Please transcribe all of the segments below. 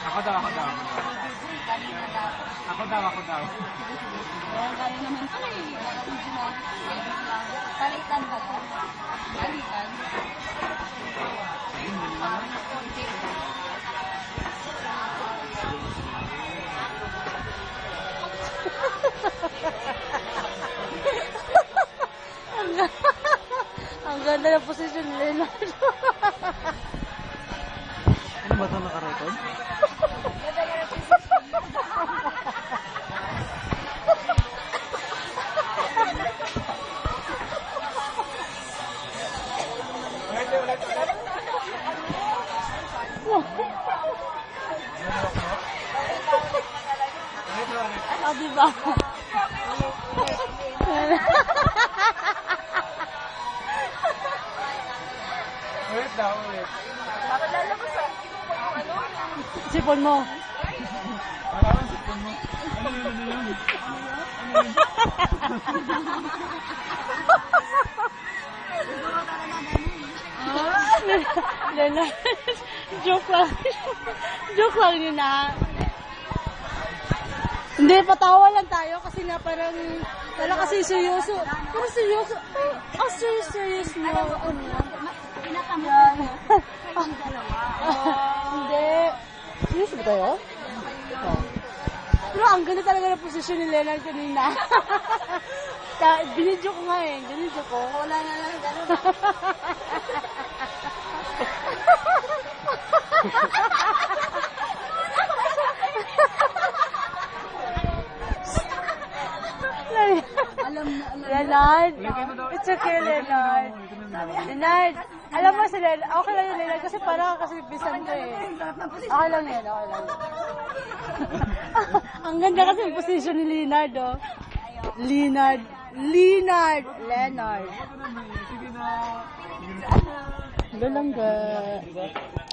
Ako daw. Ako daw. Kaya naman pala eh. Palitan ba ito? Palitan. Ang ganda ng posisyon ni Leonardo. Ano ba ito nakarecord? Ah, diba? Ulit daw, ulit. Bakit lalabas ah? Sipon mo. Parang sipon mo. Ano yun? Leonardo. Joke lang. Joke lang yun na. Hindi, patawa lang tayo kasi nga parang wala kasi seryoso. Pero seryoso. Oh, serious mo. Ano? Pinakamukha mo. Ang dalawa. Hindi. Seryoso ba tayo? Oh. Pero ang ganda talaga ng posisyon ni Leonard kanina. Binidyo ko nga eh. Binidyo ko. Wala na lang. Gano'n. Alam na. Leonard, it's okay, Leonard. Leonard, alam mo si Leonard, okay lang yun, Leonard, kasi parang kasi bisan ko eh. Okay lang yan, okay lang yan. Ang ganda kasi yung position ni Leonard, oh. Leonard. Sige na. Lalangga.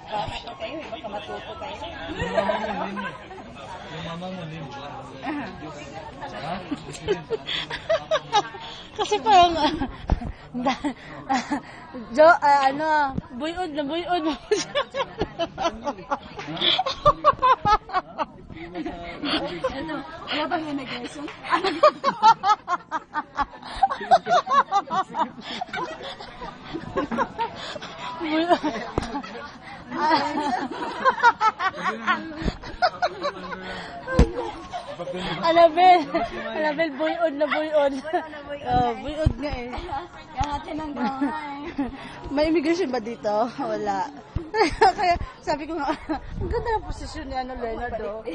Bakit kayo? Baka matuto kayo. Yung mama mo, Lin. Ha? Kasi parang, buyod na buyod mo. Ito, wala bang immigration? Anabel, buyod na buyod. Oh, buyod nga eh. Kaya natin ang gawa eh. May immigration ba dito? Wala. Kaya sabi ko nga, ang ganda ng posisyon ni Leonardo.